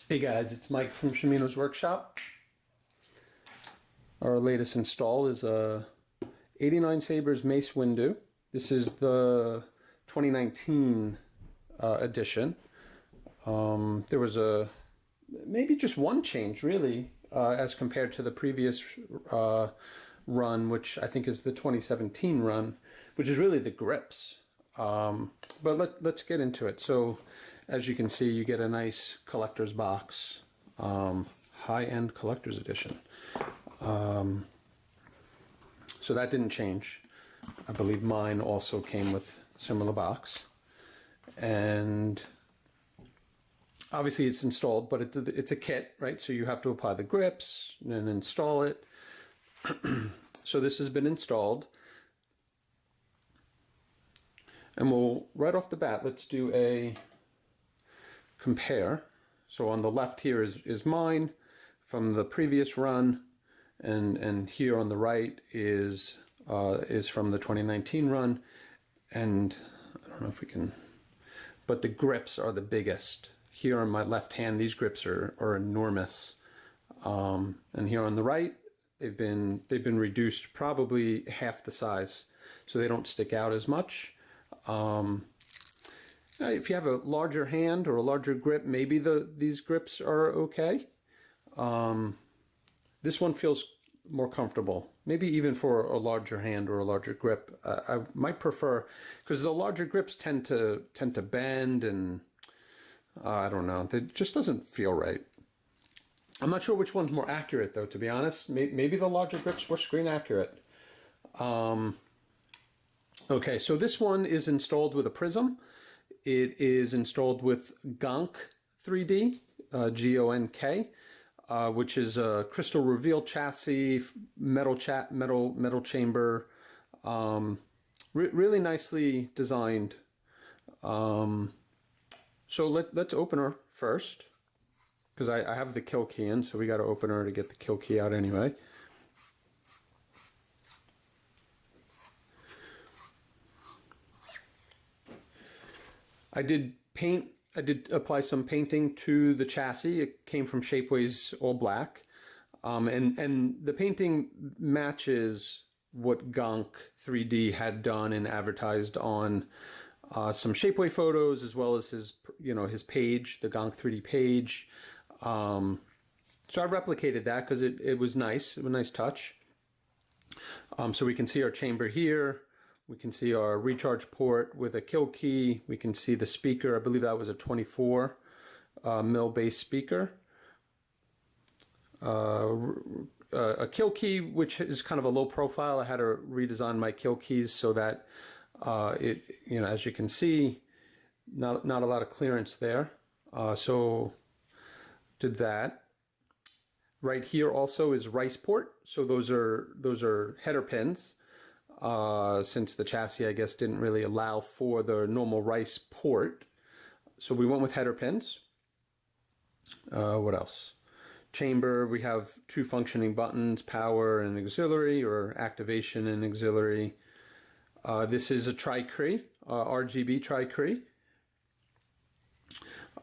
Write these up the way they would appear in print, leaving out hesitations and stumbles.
Hey guys, it's Mike from Shimino's Workshop. Our latest install is a 89 Sabers Mace Windu. This is the 2019 edition. There was maybe just one change really as compared to the previous run, which I think is the 2017 run, which is really the grips. But let's get into it. So as you can see, you get a nice collector's box, high-end collector's edition. So that didn't change. I believe mine also came with a similar box. And obviously it's installed, but it's a kit, right? So you have to apply the grips and install it. So this has been installed. And we'll, right off the bat, let's do a compare. So on the left here is mine from the previous run, and here on the right is from the 2019 run. And I don't know if we can, but the grips are the biggest. Here on my left hand, these grips are enormous. And here on the right, they've been reduced probably half the size, so they don't stick out as much. If you have a larger hand or a larger grip, maybe these grips are okay. This one feels more comfortable, maybe even for a larger hand or a larger grip. I might prefer, because the larger grips tend to bend, and I don't know, it just doesn't feel right. I'm not sure which one's more accurate though, to be honest. Maybe the larger grips were screen accurate. Okay, so this one is installed with a Prizm. It is installed with Gonk 3D, G-O-N-K, which is a crystal reveal chassis, metal chamber, really nicely designed. So let's open her first, because I have the kill key in, so we got to open her to get the kill key out anyway. I did apply some painting to the chassis. It came from Shapeways All Black. And the painting matches what Gonk 3D had done and advertised on some Shapeway photos, as well as his page, the Gonk 3D page. So I replicated that because it was nice. It was a nice touch. So we can see our chamber here. We can see our recharge port with a kill key. We can see the speaker. I believe that was a 24 mil bass speaker. A kill key, which is kind of a low profile. I had to redesign my kill keys so that as you can see, not a lot of clearance there. So did that. Right here also is rice port. So those are header pins. Since the chassis, I guess, didn't really allow for the normal rice port. So we went with header pins. What else? Chamber, we have two functioning buttons, power and auxiliary, or activation and auxiliary. This is a Tri-Cree, RGB Tri-Cree.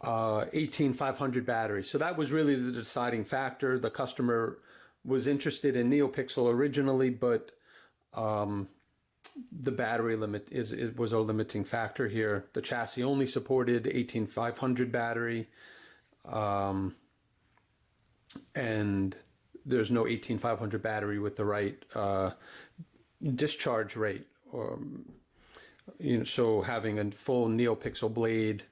18500 battery. So that was really the deciding factor. The customer was interested in NeoPixel originally, but the battery limit was a limiting factor here. The chassis only supported 18500 battery, and there's no 18500 battery with the right discharge rate, so having a full NeoPixel blade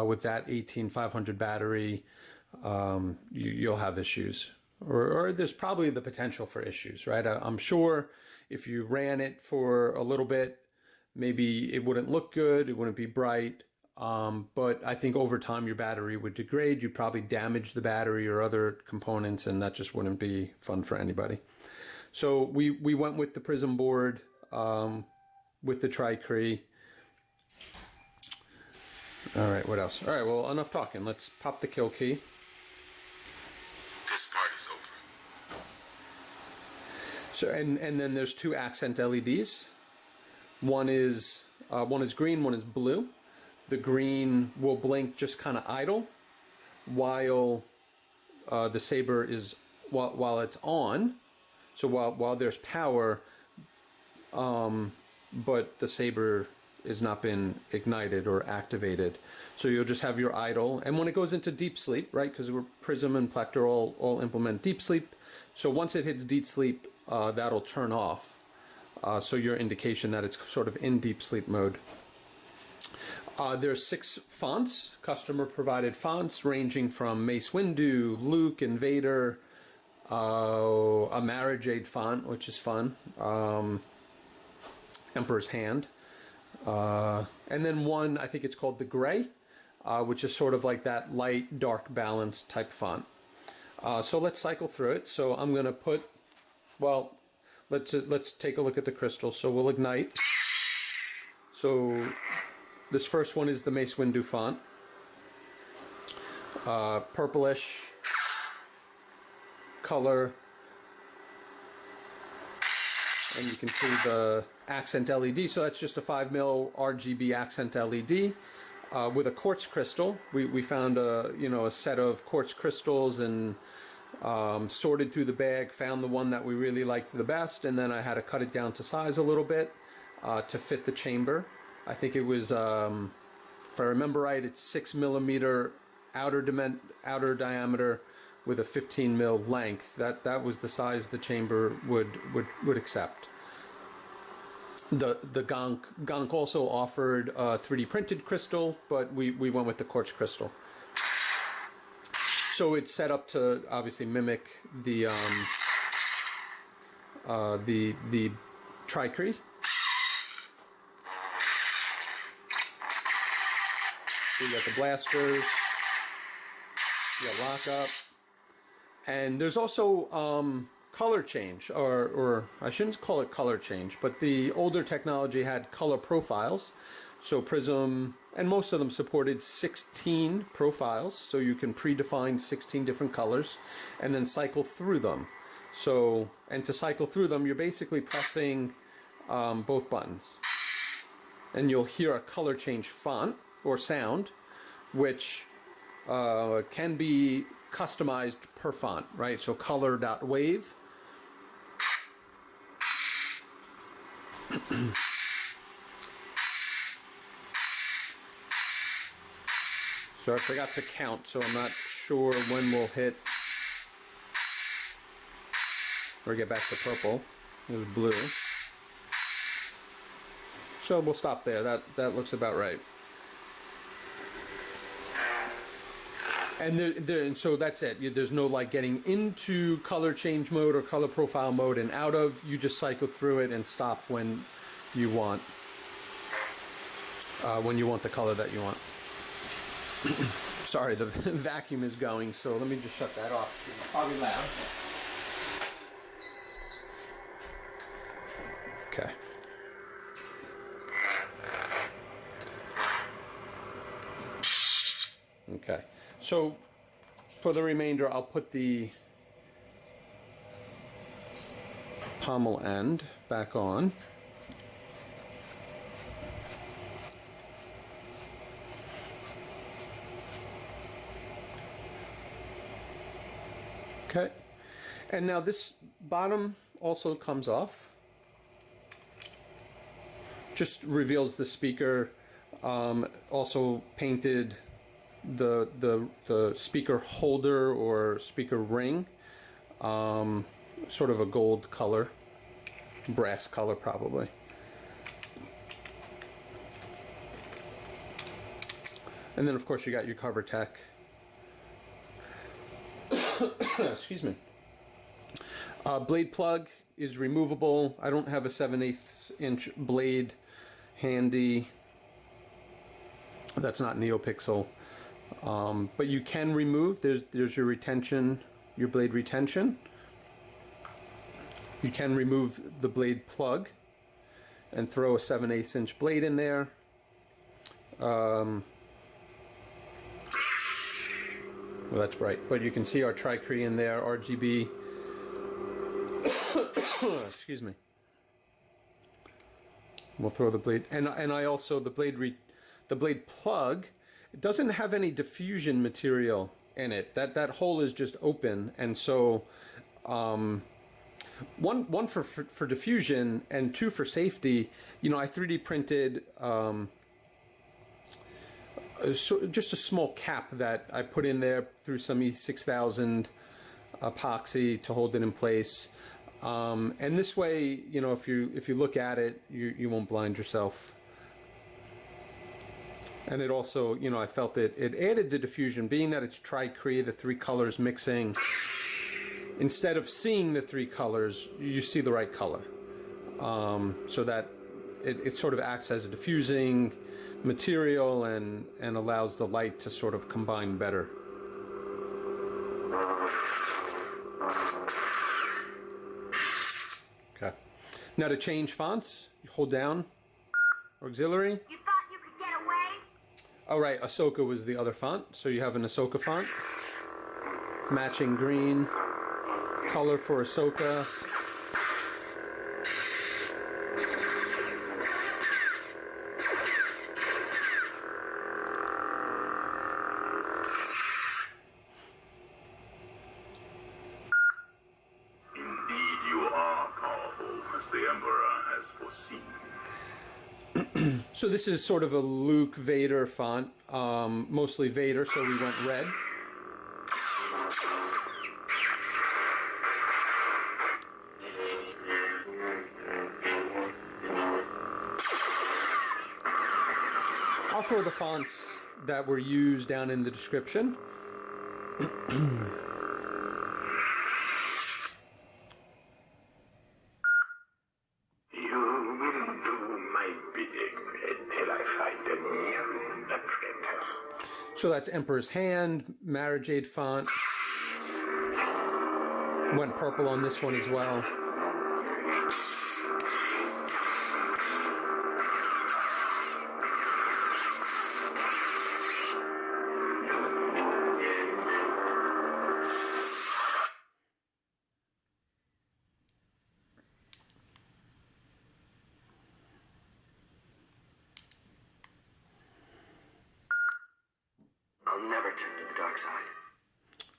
with that 18500 battery, you'll have issues. Or there's probably the potential for issues, right? I'm sure if you ran it for a little bit, maybe it wouldn't look good, it wouldn't be bright, but I think over time your battery would degrade, you'd probably damage the battery or other components, and that just wouldn't be fun for anybody. So we went with the Prizm board, with the Tri-Cree. All right, what else? All right, well, enough talking. Let's pop the kill key. This part is over. So and then there's two accent LEDs. One is green, one is blue. The green will blink just kind of idle, while the saber is, while it's on, so while there's power, but the saber has not been ignited or activated. So you'll just have your idle, and when it goes into deep sleep, right, because Prizm and Plector all implement deep sleep, so once it hits deep sleep, that'll turn off. So your indication that it's sort of in deep sleep mode. There's 6 fonts, customer provided fonts, ranging from Mace Windu, Luke, and Vader, a Mara Jade font, which is fun, Emperor's Hand, and then one, I think it's called the Gray, which is sort of like that light, dark balance type font. So let's cycle through it. So I'm going to put, well, let's take a look at the crystals. So we'll ignite. So this first one is the Mace Windu font, purplish color, and you can see the accent LED. So that's just a 5mm RGB accent LED with a quartz crystal. We found a set of quartz crystals and sorted through the bag, found the one that we really liked the best, and then I had to cut it down to size a little bit to fit the chamber. I think it was, if I remember right, it's 6mm outer diameter with a 15mm length. That was the size the chamber would accept. The Gonk also offered a 3D printed crystal, but we went with the quartz crystal. So it's set up to obviously mimic the Tri-Cree. So you got the blasters, you got lockup, and there's also color change, or I shouldn't call it color change, but the older technology had color profiles. So Prizm, and most of them supported 16 profiles, so you can predefine 16 different colors and then cycle through them. So, and to cycle through them, you're basically pressing both buttons, and you'll hear a color change font or sound, which can be customized per font, right? So color.wave. So I forgot to count, so I'm not sure when we'll hit or get back to purple. It was blue. So we'll stop there. That looks about right. And so that's it. There's no like getting into color change mode or color profile mode and out of. You just cycle through it and stop when you want the color that you want. Sorry, the vacuum is going, so let me just shut that off. It's probably loud. Okay. Okay. So for the remainder, I'll put the pommel end back on. Okay, and now this bottom also comes off. Just reveals the speaker. Also painted the speaker holder or speaker ring, sort of a gold color, brass color probably. And then of course you got your cover tech. Excuse me. Blade plug is removable. I don't have a 7/8 inch blade handy. That's not NeoPixel. But you can remove. There's your retention, your blade retention. You can remove the blade plug and throw a 7/8 inch blade in there. Well, that's bright, but you can see our Tri-Cree in there, RGB. Excuse me. We'll throw the blade, and I also the blade plug. It doesn't have any diffusion material in it. That hole is just open, and so one for diffusion and two for safety. You know, I 3D printed just a small cap that I put in there through some E6000 epoxy to hold it in place. And this way, you know, if you look at it, you won't blind yourself. And it also, you know, I felt it added the diffusion, being that it's Tri-Cree, the three colors mixing. Instead of seeing the three colors, you see the right color. So that it sort of acts as a diffusing material and allows the light to sort of combine better. Okay. Now to change fonts, you hold down auxiliary. You thought you could get away? Oh right, Ahsoka was the other font. So you have an Ahsoka font. Matching green color for Ahsoka. Indeed, you are powerful, as the Emperor has foreseen. So this is sort of a Luke Vader font, mostly Vader, so we went red. I'll throw the fonts that were used down in the description. You will do my bidding until I find a new apprentice. So that's Emperor's Hand, Marriage Aid font. Went purple on this one as well. I'll never turn to the dark side.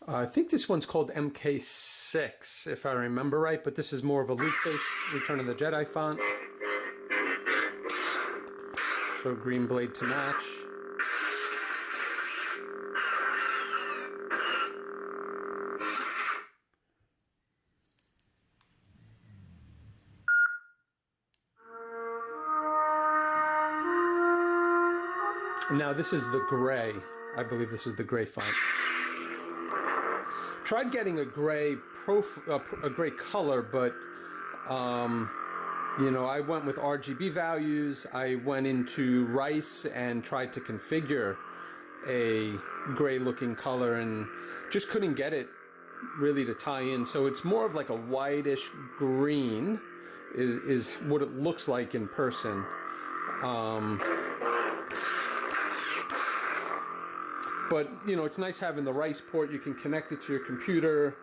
I think this one's called MK6, if I remember right, but this is more of a Luke-based Return of the Jedi font. So green blade to match. Now this is the gray. I believe this is the gray font. Tried getting a gray gray color, but you know, I went with RGB values. I went into Rice and tried to configure a gray looking color and just couldn't get it really to tie in. So it's more of like a whitish green is what it looks like in person. But, you know, it's nice having the Rice port. You can connect it to your computer,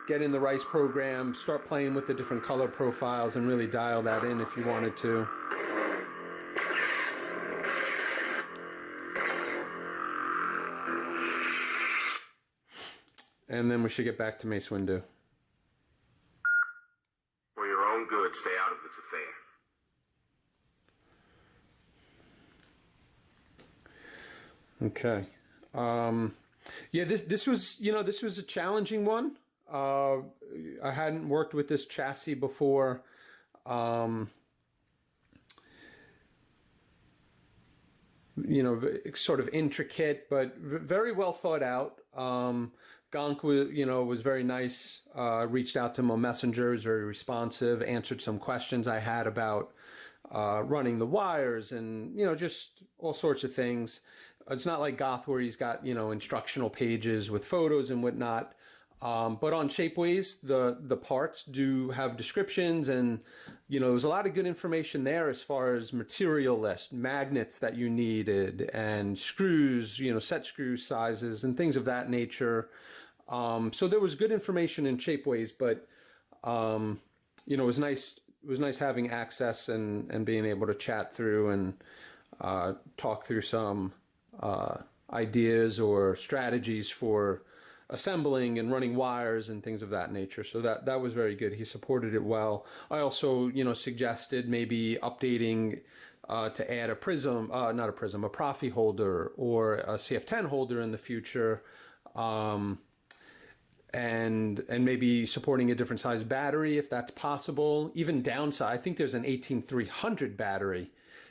get in the Rice program, start playing with the different color profiles, and really dial that in if you wanted to. And then we should get back to Mace Windu. For your own good, stay out of this affair. Okay. Yeah, this was, you know, this was a challenging one. I hadn't worked with this chassis before. You know, sort of intricate, but very well thought out. Gonk was, you know, was very nice. Reached out to him on Messenger, was very responsive, answered some questions I had about running the wires and, you know, just all sorts of things. It's not like Goth where he's got, you know, instructional pages with photos and whatnot. But on Shapeways, the parts do have descriptions, and, you know, there's a lot of good information there as far as material list, magnets that you needed, and screws, you know, set screw sizes and things of that nature. So there was good information in Shapeways, but, you know, it was nice. It was nice having access and being able to chat through and talk through some ideas or strategies for assembling and running wires and things of that nature. So that was very good. He supported it well. I also, suggested maybe updating to add a prism, not a prism, a Profi holder or a CF10 holder in the future, and maybe supporting a different size battery if that's possible. Even downside, I think there's an 18300 battery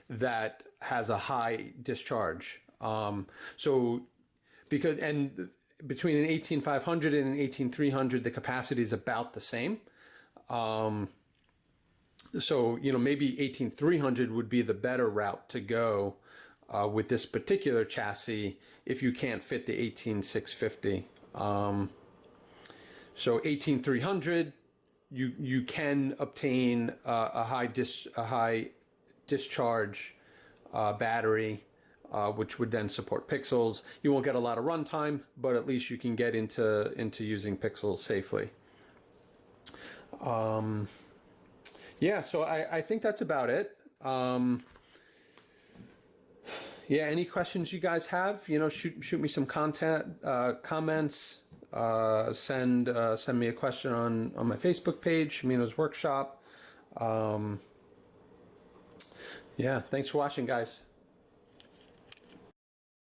that has a high discharge. So between an 18500 and an 18300, the capacity is about the same. So, maybe 18300 would be the better route to go with this particular chassis if you can't fit the 18650. So 18300, you can obtain a high discharge battery, which would then support pixels. You won't get a lot of runtime, but at least you can get into using pixels safely. Yeah, so I think that's about it. Yeah, any questions you guys have, shoot me some comments, send me a question on my Facebook page, Shimino's Workshop. Yeah, thanks for watching, guys.